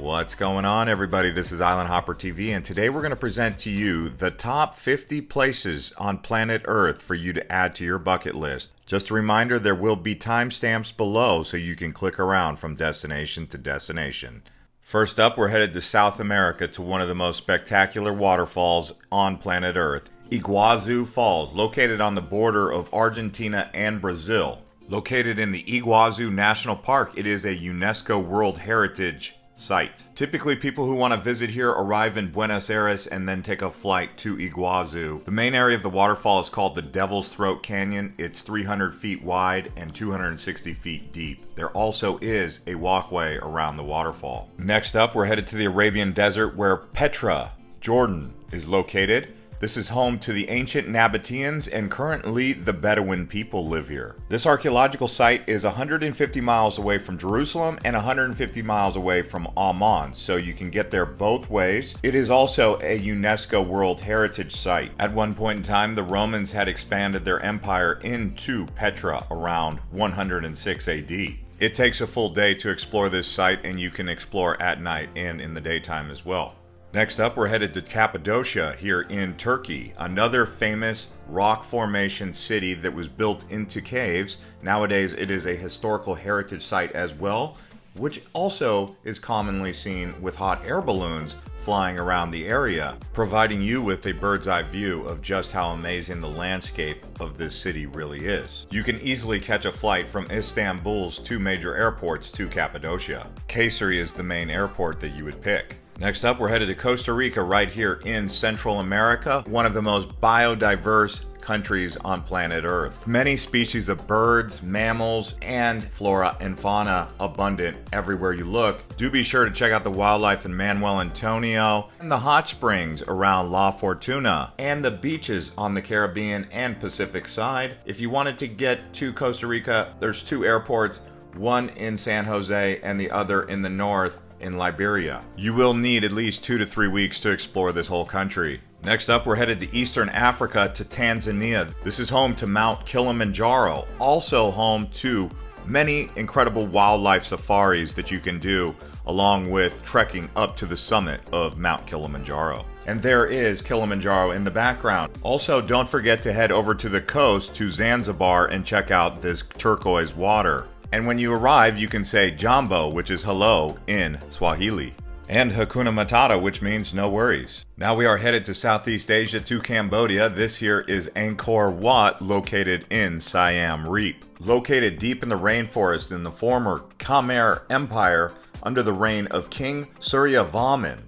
What's going on, everybody? This is Island Hopper TV, and today we're going to present to you the top 50 places on planet Earth for you to add to your bucket list. Just a reminder, there will be timestamps below so you can click around from destination to destination. First up, we're headed to South America to one of the most spectacular waterfalls on planet Earth, Iguazu Falls, located on the border of Argentina and Brazil. Located in the Iguazu National Park, it is a UNESCO World Heritage Site. Typically, people who want to visit here arrive in Buenos Aires and then take a flight to Iguazu. The main area of the waterfall is called the Devil's Throat Canyon. It's 300 feet wide and 260 feet deep. There also is a walkway around the waterfall. Next up, we're headed to the Arabian Desert where Petra, Jordan, is located. This is home to the ancient Nabateans, and currently the Bedouin people live here. This archaeological site is 150 miles away from Jerusalem and 150 miles away from Amman, so you can get there both ways. It is also a UNESCO World Heritage Site. At one point in time, the Romans had expanded their empire into Petra around 106 AD. It takes a full day to explore this site, and you can explore at night and in the daytime as well. Next up, we're headed to Cappadocia here in Turkey, another famous rock formation city that was built into caves. Nowadays, it is a historical heritage site as well, which also is commonly seen with hot air balloons flying around the area, providing you with a bird's eye view of just how amazing the landscape of this city really is. You can easily catch a flight from Istanbul's two major airports to Cappadocia. Kayseri is the main airport that you would pick. Next up, we're headed to Costa Rica right here in Central America, one of the most biodiverse countries on planet Earth. Many species of birds, mammals, and flora and fauna abundant everywhere you look. Do be sure to check out the wildlife in Manuel Antonio, and the hot springs around La Fortuna, and the beaches on the Caribbean and Pacific side. If you wanted to get to Costa Rica, there's two airports, one in San Jose and the other in the north in Liberia. You will need at least 2 to 3 weeks to explore this whole country. Next up, we're headed to Eastern Africa to Tanzania. This is home to Mount Kilimanjaro, also home to many incredible wildlife safaris that you can do, along with trekking up to the summit of Mount Kilimanjaro. And there is Kilimanjaro in the background. Also, don't forget to head over to the coast to Zanzibar and check out this turquoise water. And when you arrive, you can say Jambo, which is hello in Swahili, and Hakuna Matata, which means no worries. Now we are headed to Southeast Asia to Cambodia. This here is Angkor Wat, located in Siam Reap. Located deep in the rainforest in the former Khmer Empire under the reign of King Suryavarman.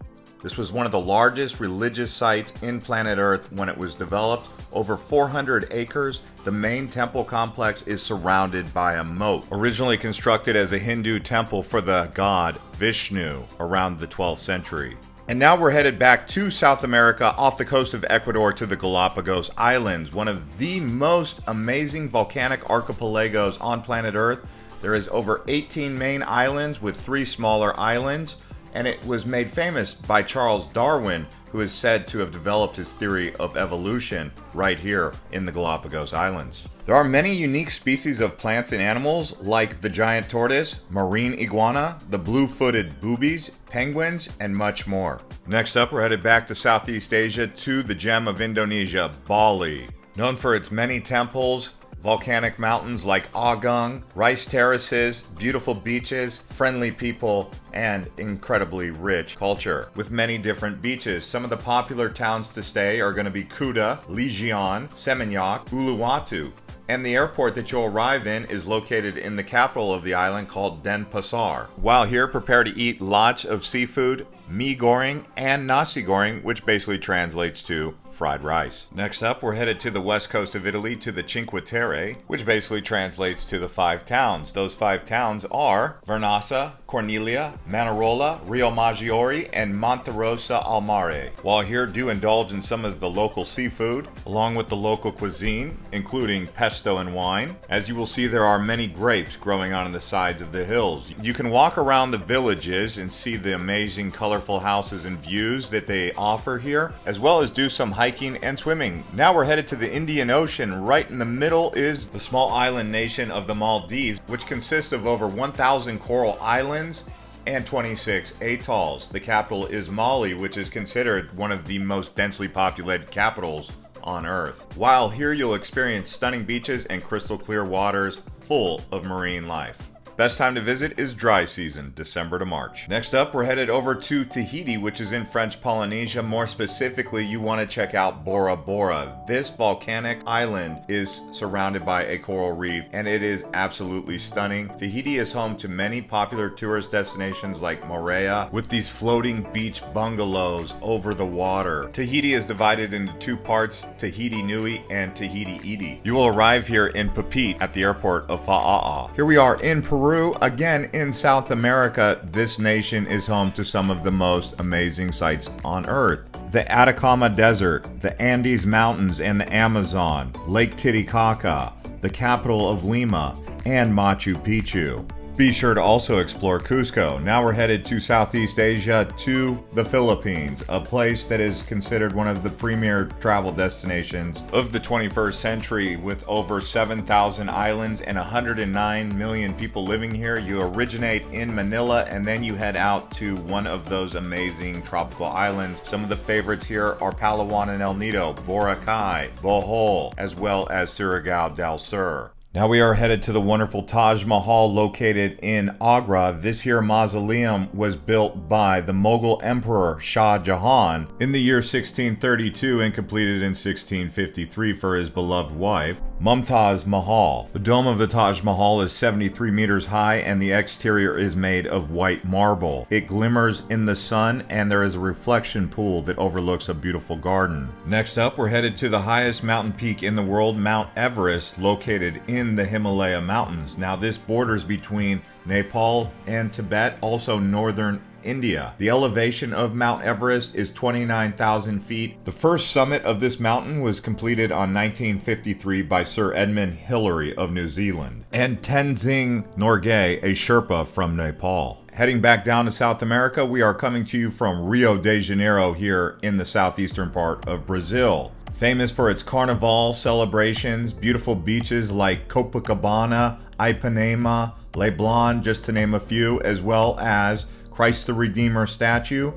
This was one of the largest religious sites in planet Earth when it was developed. Over 400 acres, the main temple complex is surrounded by a moat. Originally constructed as a Hindu temple for the god Vishnu around the 12th century. And now we're headed back to South America off the coast of Ecuador to the Galapagos Islands, one of the most amazing volcanic archipelagos on planet Earth. There is over 18 main islands with 3 smaller islands, and it was made famous by Charles Darwin, who is said to have developed his theory of evolution right here in the Galapagos Islands. There are many unique species of plants and animals like the giant tortoise, marine iguana, the blue-footed boobies, penguins, and much more. Next up, we're headed back to Southeast Asia to the gem of Indonesia, Bali. Known for its many temples, volcanic mountains like Agung, rice terraces, beautiful beaches, friendly people, and incredibly rich culture with many different beaches. Some of the popular towns to stay are going to be Kuta, Legion, Seminyak, Uluwatu. And the airport that you'll arrive in is located in the capital of the island called Denpasar. While here, prepare to eat lots of seafood, mee goreng, and nasi goreng, which basically translates to fried rice. Next up, we're headed to the west coast of Italy to the Cinque Terre, which basically translates to the 5 towns. Those 5 towns are Vernazza, Cornelia, Manarola, Rio Maggiore, and Monterosa al Mare. While here, do indulge in some of the local seafood, along with the local cuisine, including pesto and wine. As you will see, there are many grapes growing on the sides of the hills. You can walk around the villages and see the amazing colorful houses and views that they offer here, as well as do some hiking and swimming. Now we're headed to the Indian Ocean. Right in the middle is the small island nation of the Maldives, which consists of over 1,000 coral islands and 26 atolls. The capital is Mali, which is considered one of the most densely populated capitals on Earth. While here you'll experience stunning beaches and crystal clear waters full of marine life. Best time to visit is dry season, December to March. Next up, we're headed over to Tahiti, which is in French Polynesia. More specifically, you want to check out Bora Bora. This volcanic island is surrounded by a coral reef, and it is absolutely stunning. Tahiti is home to many popular tourist destinations like Moorea, with these floating beach bungalows over the water. Tahiti is divided into two parts, Tahiti Nui and Tahiti Iti. You will arrive here in Papeete at the airport of Fa'a'a. Here we are in Peru. Again, in South America, this nation is home to some of the most amazing sights on Earth. The Atacama Desert, the Andes Mountains and the Amazon, Lake Titicaca, the capital of Lima, and Machu Picchu. Be sure to also explore Cusco. Now we're headed to Southeast Asia, to the Philippines, a place that is considered one of the premier travel destinations of the 21st century with over 7,000 islands and 109 million people living here. You originate in Manila and then you head out to one of those amazing tropical islands. Some of the favorites here are Palawan and El Nido, Boracay, Bohol, as well as Surigao del Sur. Now we are headed to the wonderful Taj Mahal located in Agra. This here mausoleum was built by the Mughal Emperor Shah Jahan in the year 1632 and completed in 1653 for his beloved wife, Mumtaz Mahal. The dome of the Taj Mahal is 73 meters high and the exterior is made of white marble. It glimmers in the sun and there is a reflection pool that overlooks a beautiful garden. Next up, we're headed to the highest mountain peak in the world, Mount Everest, located in the Himalaya Mountains. Now this borders between Nepal and Tibet, also northern India. The elevation of Mount Everest is 29,000 feet. The first summit of this mountain was completed on 1953 by Sir Edmund Hillary of New Zealand and Tenzing Norgay, a Sherpa from Nepal. Heading back down to South America, we are coming to you from Rio de Janeiro here in the southeastern part of Brazil. Famous for its carnival celebrations, beautiful beaches like Copacabana, Ipanema, Leblon, just to name a few, as well as Christ the Redeemer statue,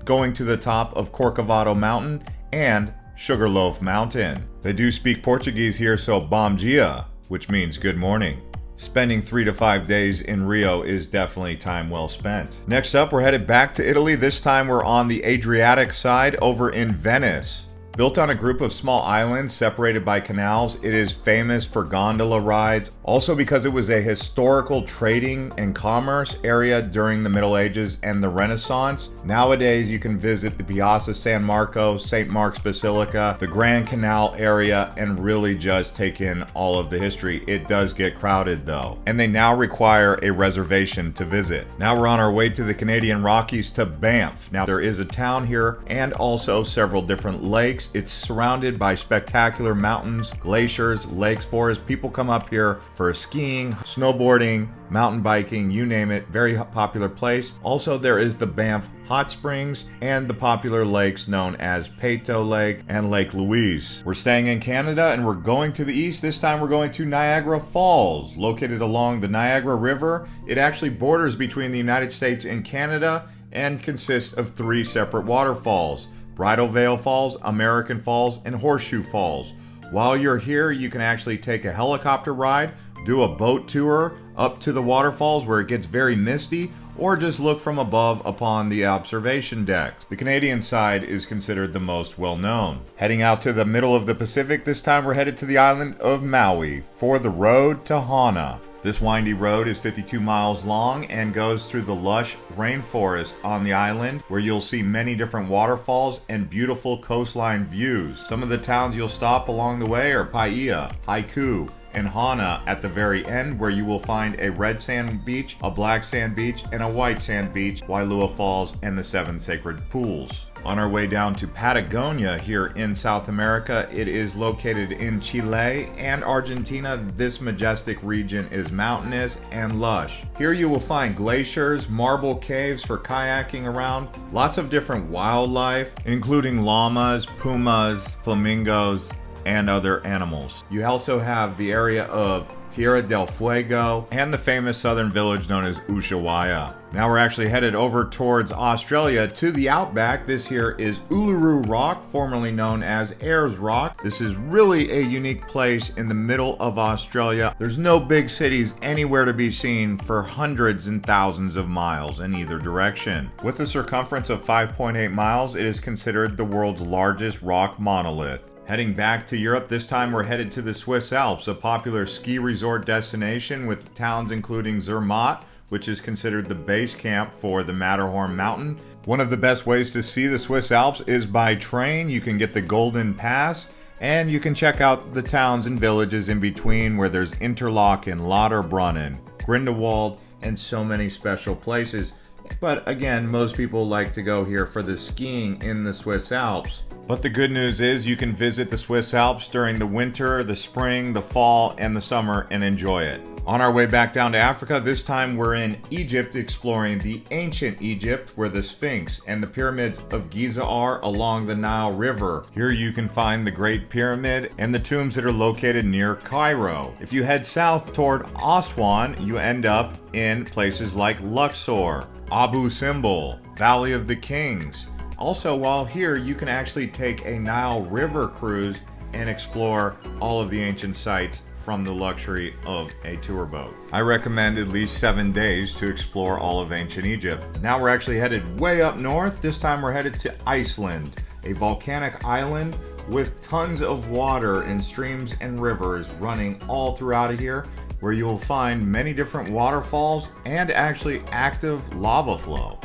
going to the top of Corcovado Mountain and Sugarloaf Mountain. They do speak Portuguese here, so bom dia, which means good morning. Spending 3 to 5 days in Rio is definitely time well spent. Next up, we're headed back to Italy. This time we're on the Adriatic side over in Venice. Built on a group of small islands separated by canals, it is famous for gondola rides, also because it was a historical trading and commerce area during the Middle Ages and the Renaissance. Nowadays, you can visit the Piazza San Marco, St. Mark's Basilica, the Grand Canal area, and really just take in all of the history. It does get crowded though, and they now require a reservation to visit. Now we're on our way to the Canadian Rockies to Banff. Now there is a town here and also several different lakes. It's surrounded by spectacular mountains, glaciers, lakes, forests. People come up here for skiing, snowboarding, mountain biking, you name it. Very popular place. Also, there is the Banff Hot Springs and the popular lakes known as Peyto Lake and Lake Louise. We're staying in Canada and we're going to the east. This time we're going to Niagara Falls, located along the Niagara River. It actually borders between the United States and Canada and consists of 3 separate waterfalls: Bridal Veil Falls, American Falls, and Horseshoe Falls. While you're here, you can actually take a helicopter ride, do a boat tour up to the waterfalls where it gets very misty, or just look from above upon the observation decks. The Canadian side is considered the most well-known. Heading out to the middle of the Pacific, this time we're headed to the island of Maui for the road to Hana. This windy road is 52 miles long and goes through the lush rainforest on the island, where you'll see many different waterfalls and beautiful coastline views. Some of the towns you'll stop along the way are Paia, Haiku, and Hana at the very end, where you will find a red sand beach, a black sand beach, and a white sand beach, Wailua Falls, and the 7 sacred pools. On our way down to Patagonia here in South America, it is located in Chile and Argentina. This majestic region is mountainous and lush. Here you will find glaciers, marble caves for kayaking around, lots of different wildlife, including llamas, pumas, flamingos, and other animals. You also have the area of Tierra del Fuego and the famous southern village known as Ushuaia. Now we're actually headed over towards Australia to the outback. This here is Uluru Rock, formerly known as Ayers Rock. This is really a unique place in the middle of Australia. There's no big cities anywhere to be seen for hundreds and thousands of miles in either direction. With a circumference of 5.8 miles, it is considered the world's largest rock monolith. Heading back to Europe, this time we're headed to the Swiss Alps, a popular ski resort destination with towns including Zermatt, which is considered the base camp for the Matterhorn mountain. One of the best ways to see the Swiss Alps is by train. You can get the Golden Pass, and you can check out the towns and villages in between where there's Interlaken, Lauterbrunnen, Grindelwald, and so many special places. But again, most people like to go here for the skiing in the Swiss Alps. But the good news is you can visit the Swiss Alps during the winter, the spring, the fall, and the summer and enjoy it. On our way back down to Africa, this time we're in Egypt exploring the ancient Egypt where the Sphinx and the pyramids of Giza are along the Nile River. Here you can find the Great Pyramid and the tombs that are located near Cairo. If you head south toward Aswan, you end up in places like Luxor, Abu Simbel, Valley of the Kings. Also, while here, you can actually take a Nile River cruise and explore all of the ancient sites from the luxury of a tour boat. I recommend at least 7 days to explore all of ancient Egypt. Now we're actually headed way up north. This time we're headed to Iceland, a volcanic island with tons of water and streams and rivers running all throughout here, where you will find many different waterfalls and actually active lava flow.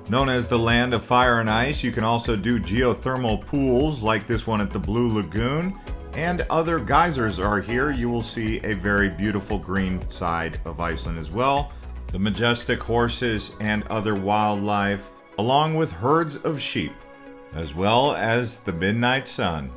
Known as the land of fire and ice, you can also do geothermal pools like this one at the Blue Lagoon, and other geysers are here. You will see a very beautiful green side of Iceland as well, the majestic horses and other wildlife, along with herds of sheep, as well as the midnight sun.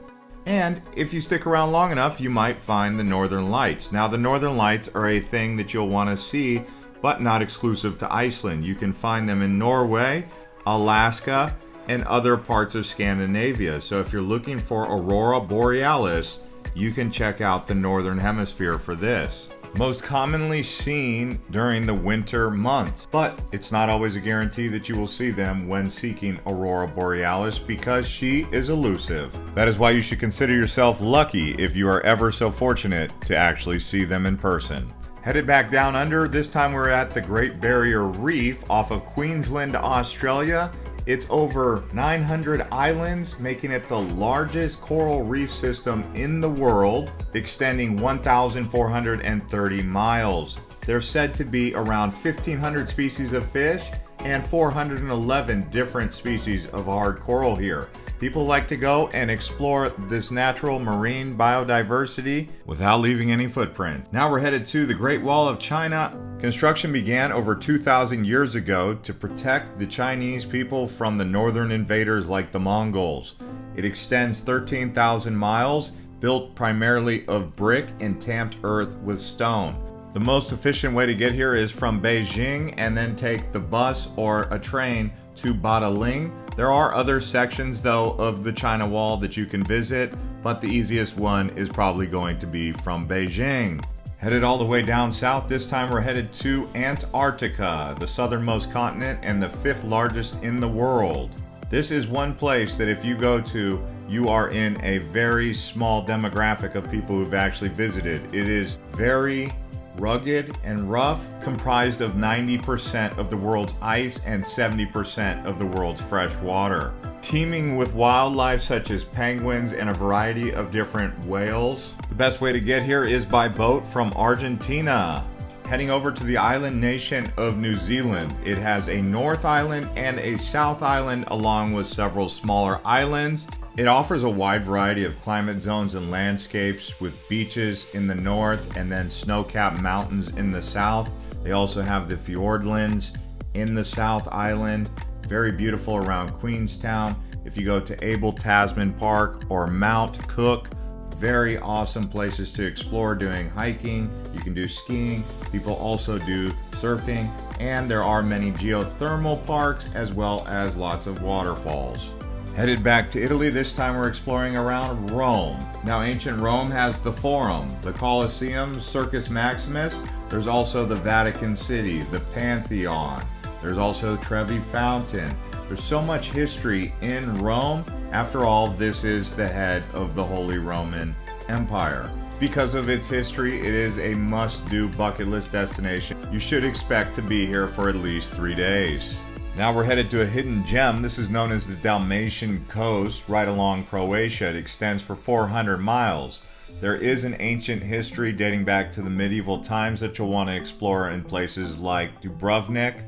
And if you stick around long enough, you might find the Northern Lights. Now, the Northern Lights are a thing that you'll want to see, but not exclusive to Iceland. You can find them in Norway, Alaska, and other parts of Scandinavia. So if you're looking for Aurora Borealis, you can check out the Northern Hemisphere for this. Most commonly seen during the winter months, but it's not always a guarantee that you will see them when seeking Aurora Borealis because she is elusive. That is why you should consider yourself lucky if you are ever so fortunate to actually see them in person. Headed back down under, this time we're at the Great Barrier Reef off of Queensland, Australia. It's over 900 islands, making it the largest coral reef system in the world, extending 1,430 miles. There's said to be around 1,500 species of fish and 411 different species of hard coral here. People like to go and explore this natural marine biodiversity without leaving any footprint. Now we're headed to the Great Wall of China. Construction began over 2,000 years ago to protect the Chinese people from the northern invaders like the Mongols. It extends 13,000 miles, built primarily of brick and tamped earth with stone. The most efficient way to get here is from Beijing and then take the bus or a train to Badaling. There are other sections though of the China Wall that you can visit, but the easiest one is probably going to be from Beijing. Headed all the way down south, this time we're headed to Antarctica, the southernmost continent and the 5th largest in the world. This is one place that if you go to, you are in a very small demographic of people who've actually visited. It is very rugged and rough, comprised of 90% of the world's ice and 70% of the world's fresh water. Teeming with wildlife such as penguins and a variety of different whales. The best way to get here is by boat from Argentina. Heading over to the island nation of New Zealand. It has a North Island and a South Island along with several smaller islands. It offers a wide variety of climate zones and landscapes with beaches in the north and then snow-capped mountains in the south. They also have the Fiordlands in the South Island, very beautiful around Queenstown. If you go to Abel Tasman Park or Mount Cook, very awesome places to explore doing hiking. You can do skiing. People also do surfing, and there are many geothermal parks as well as lots of waterfalls. Headed back to Italy, this time we're exploring around Rome. Now, ancient Rome has the Forum, the Colosseum, Circus Maximus. There's also the Vatican City, the Pantheon, There's also Trevi Fountain. There's so much history in Rome. After all, this is the head of the Holy Roman Empire. Because of its history, it is a must-do bucket list destination. You should expect to be here for at least 3 days. Now we're headed to a hidden gem. This is known as the Dalmatian Coast, right along Croatia. It extends for 400 miles. There is an ancient history dating back to the medieval times that you'll want to explore in places like Dubrovnik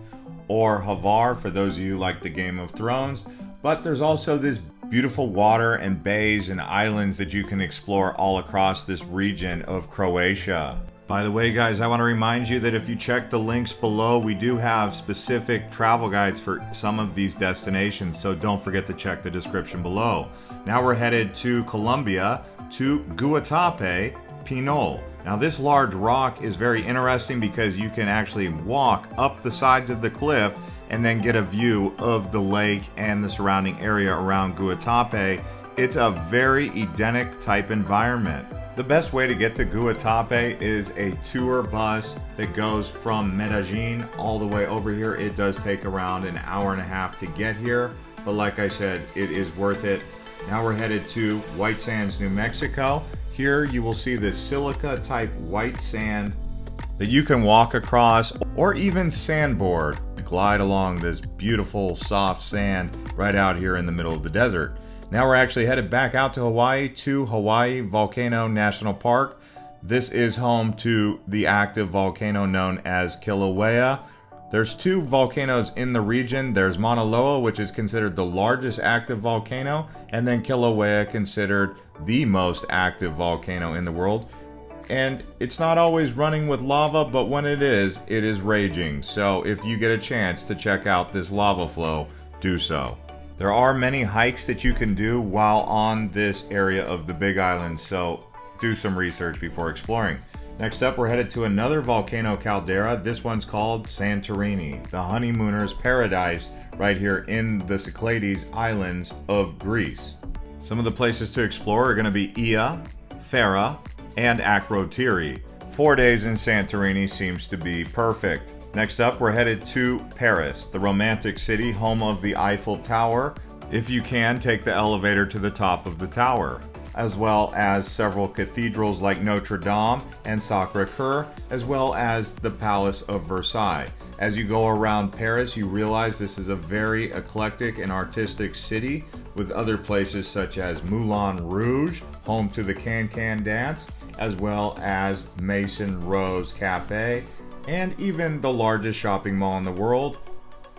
or Hvar, for those of you who like the Game of Thrones. But there's also this beautiful water and bays and islands that you can explore all across this region of Croatia. By the way, guys, I want to remind you that if you check the links below, we do have specific travel guides for some of these destinations, so don't forget to check the description below. Now we're headed to Colombia, to Guatapé Pinol. Now this large rock is very interesting because you can actually walk up the sides of the cliff and then get a view of the lake and the surrounding area around Guatapé. It's a very Edenic type environment. The best way to get to Guatapé is a tour bus that goes from Medellin all the way over here. It does take around an hour and a half to get here, but like I said, it is worth it. Now we're headed to White Sands, New Mexico. Here you will see this silica type white sand that you can walk across or even sandboard, glide along this beautiful soft sand right out here in the middle of the desert. Now we're actually headed back out to Hawaii, to Hawaii Volcano National Park. This is home to the active volcano known as Kilauea. There's 2 volcanoes in the region. There's Mauna Loa, which is considered the largest active volcano, and then Kilauea, considered the most active volcano in the world. And it's not always running with lava, but when it is raging. So if you get a chance to check out this lava flow, do so. There are many hikes that you can do while on this area of the Big Island, so do some research before exploring. Next up, we're headed to another volcano caldera. This one's called Santorini, the honeymooners' paradise right here in the Cyclades Islands of Greece. Some of the places to explore are going to be Ia, Fera, and Akrotiri. 4 days in Santorini seems to be perfect. Next up, we're headed to Paris, the romantic city, home of the Eiffel Tower. If you can, take the elevator to the top of the tower, as well as several cathedrals like Notre Dame and Sacré-Cœur, as well as the Palace of Versailles. As you go around Paris, you realize this is a very eclectic and artistic city, with other places such as Moulin Rouge, home to the Can-Can dance, as well as Maison Rose Cafe, and even the largest shopping mall in the world,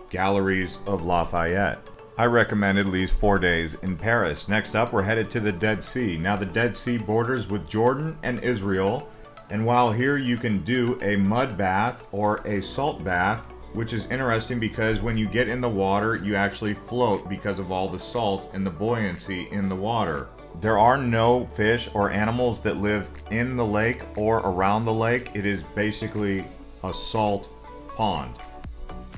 Galeries of Lafayette. I recommend at least 4 days in Paris. Next up, we're headed to the Dead Sea. Now, the Dead Sea borders with Jordan and Israel, and while here you can do a mud bath or a salt bath, which is interesting because when you get in the water, you actually float because of all the salt and the buoyancy in the water. There are no fish or animals that live in the lake or around the lake. It is basically a salt pond.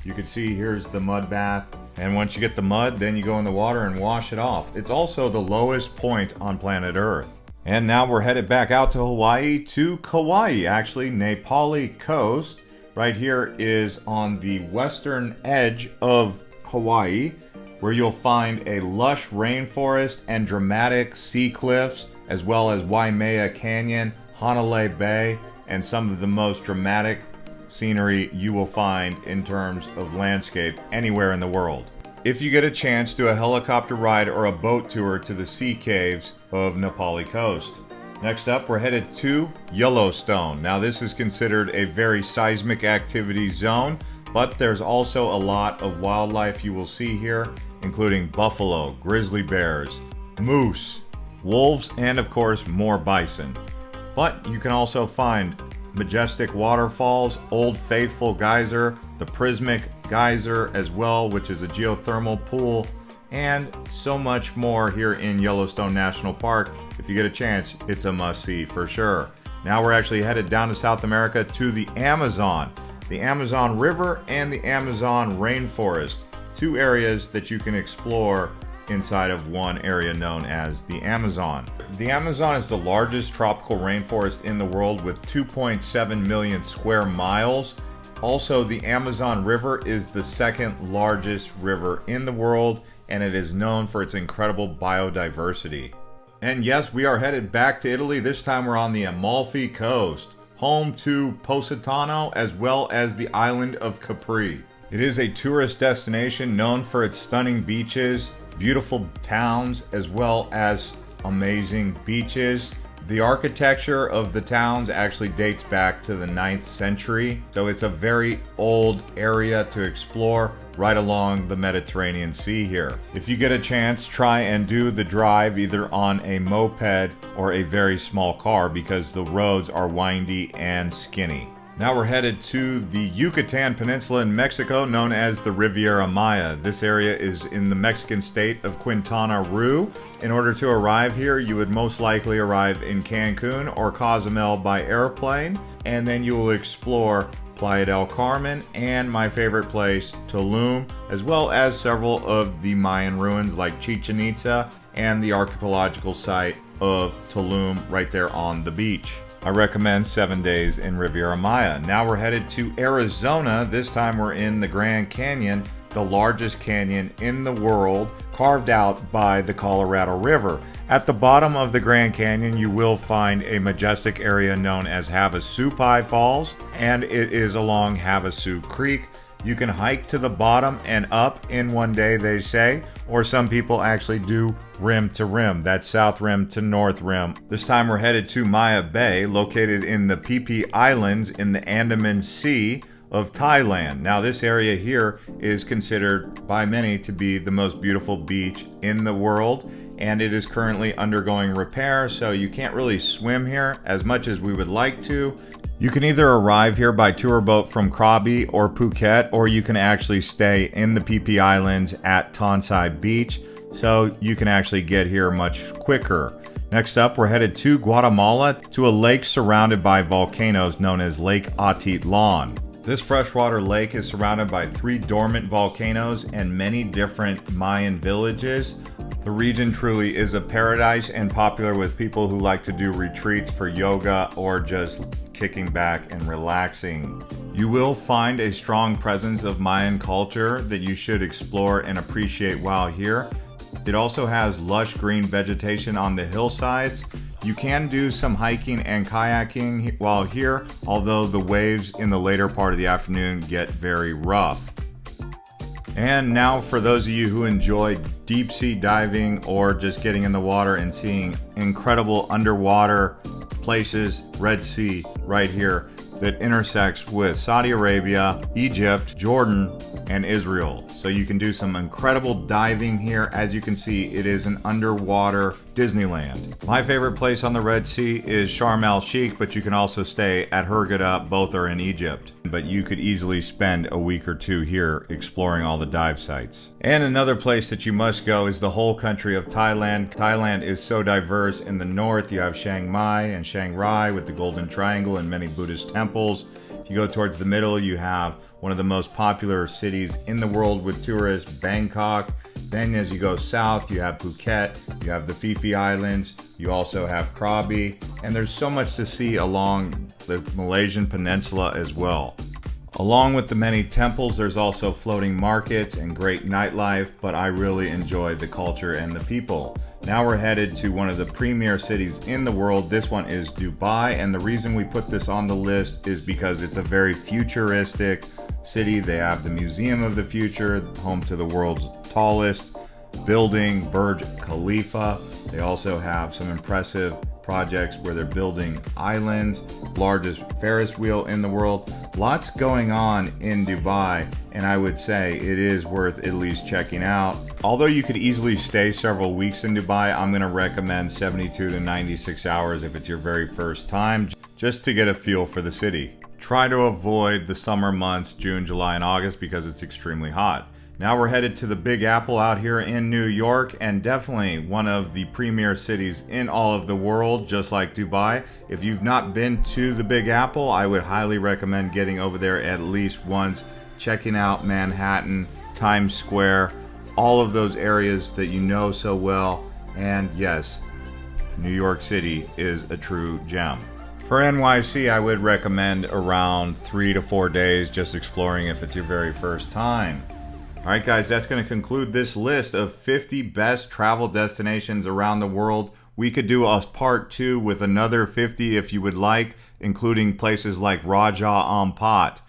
You can see here's the mud bath, and once you get the mud, then you go in the water and wash it off. It's also the lowest point on planet Earth. And now we're headed back out to Hawaii, to Kauai, actually, Na Pali coast. Right here is on the western edge of Hawaii, where you'll find a lush rainforest and dramatic sea cliffs, as well as Waimea Canyon, Hanalei Bay, and some of the most dramatic scenery you will find in terms of landscape anywhere in the world. If you get a chance, do a helicopter ride or a boat tour to the sea caves of Na Pali coast. Next up, we're headed to Yellowstone. Now, this is considered a very seismic activity zone, but there's also a lot of wildlife you will see here, including buffalo, grizzly bears, moose, wolves, and of course, more bison. But you can also find majestic waterfalls, Old Faithful Geyser, the Prismic Geyser as well, which is a geothermal pool, and so much more here in Yellowstone National Park. If you get a chance, it's a must-see for sure. Now we're actually headed down to South America to the Amazon River and the Amazon rainforest, 2 areas that you can explore inside of one area known as the Amazon. The Amazon is the largest tropical rainforest in the world with 2.7 million square miles. Also, the Amazon River is the second largest river in the world, and it is known for its incredible biodiversity. And yes, we are headed back to Italy. This time we're on the Amalfi Coast, home to Positano as well as the island of Capri. It is a tourist destination known for its stunning beaches, beautiful towns, as well as amazing beaches. The architecture of the towns actually dates back to the 9th century, so it's a very old area to explore right along the Mediterranean Sea here. If you get a chance, try and do the drive either on a moped or a very small car because the roads are windy and skinny. Now we're headed to the Yucatan Peninsula in Mexico, known as the Riviera Maya. This area is in the Mexican state of Quintana Roo. In order to arrive here, you would most likely arrive in Cancun or Cozumel by airplane, and then you will explore Playa del Carmen and my favorite place, Tulum, as well as several of the Mayan ruins like Chichen Itza and the archaeological site of Tulum right there on the beach. I recommend 7 days in Riviera Maya. Now we're headed to Arizona. This time we're in the Grand Canyon, the largest canyon in the world, carved out by the Colorado River. At the bottom of the Grand Canyon, you will find a majestic area known as Havasupai Falls, and it is along Havasu Creek. You can hike to the bottom and up in one day, they say, or some people actually do rim to rim. That's south rim to north rim. This time we're headed to Maya Bay, located in the Phi Phi Islands in the Andaman Sea of Thailand. Now this area here is considered by many to be the most beautiful beach in the world, and it is currently undergoing repair, so you can't really swim here as much as we would like to. You can either arrive here by tour boat from Krabi or Phuket, or you can actually stay in the Phi Phi Islands at Tonsai Beach, so you can actually get here much quicker. Next up, we're headed to Guatemala, to a lake surrounded by volcanoes known as Lake Atitlan. This freshwater lake is surrounded by 3 dormant volcanoes and many different Mayan villages. The region truly is a paradise and popular with people who like to do retreats for yoga or just kicking back and relaxing. You will find a strong presence of Mayan culture that you should explore and appreciate while here. It also has lush green vegetation on the hillsides. You can do some hiking and kayaking while here, although the waves in the later part of the afternoon get very rough. And now for those of you who enjoy deep sea diving or just getting in the water and seeing incredible underwater places, Red Sea right here that intersects with Saudi Arabia, Egypt, Jordan, and Israel. So you can do some incredible diving here. As you can see, it is an underwater Disneyland. My favorite place on the Red Sea is Sharm el-Sheikh, but you can also stay at Hurghada. Both are in Egypt. But you could easily spend a week or two here exploring all the dive sites. And another place that you must go is the whole country of Thailand. Thailand is so diverse. In the north, you have Chiang Mai and Chiang Rai with the Golden Triangle and many Buddhist temples. If you go towards the middle, you have one of the most popular cities in the world with tourists, Bangkok. Then as you go south, you have Phuket, you have the Phi Phi Islands, you also have Krabi, and there's so much to see along the Malaysian peninsula as well. Along with the many temples, there's also floating markets and great nightlife, but I really enjoy the culture and the people. Now we're headed to one of the premier cities in the world. This one is Dubai, and the reason we put this on the list is because it's a very futuristic city. They have the Museum of the Future, home to the world's tallest building, Burj Khalifa. They also have some impressive projects where they're building islands, largest Ferris wheel in the world. Lots going on in Dubai, and I would say it is worth at least checking out. Although you could easily stay several weeks in Dubai, I'm going to recommend 72 to 96 hours if it's your very first time, just to get a feel for the city. Try to avoid the summer months, June, July, and August, because it's extremely hot. Now we're headed to the Big Apple out here in New York, and definitely one of the premier cities in all of the world, just like Dubai. If you've not been to the Big Apple, I would highly recommend getting over there at least once, checking out Manhattan, Times Square, all of those areas that you know so well. And yes, New York City is a true gem. For NYC, I would recommend around 3 to 4 days just exploring if it's your very first time. Alright guys, that's going to conclude this list of 50 best travel destinations around the world. We could do a part 2 with another 50 if you would like, including places like Raja Ampat,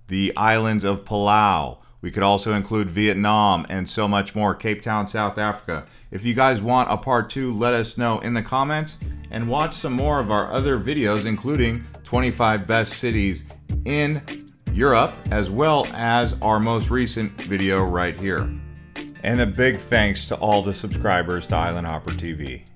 the islands of Palau. We could also include Vietnam and so much more, Cape Town, South Africa. If you guys want a part 2, let us know in the comments and watch some more of our other videos, including 25 best cities in Europe, as well as our most recent video right here. And a big thanks to all the subscribers to Island Hopper TV.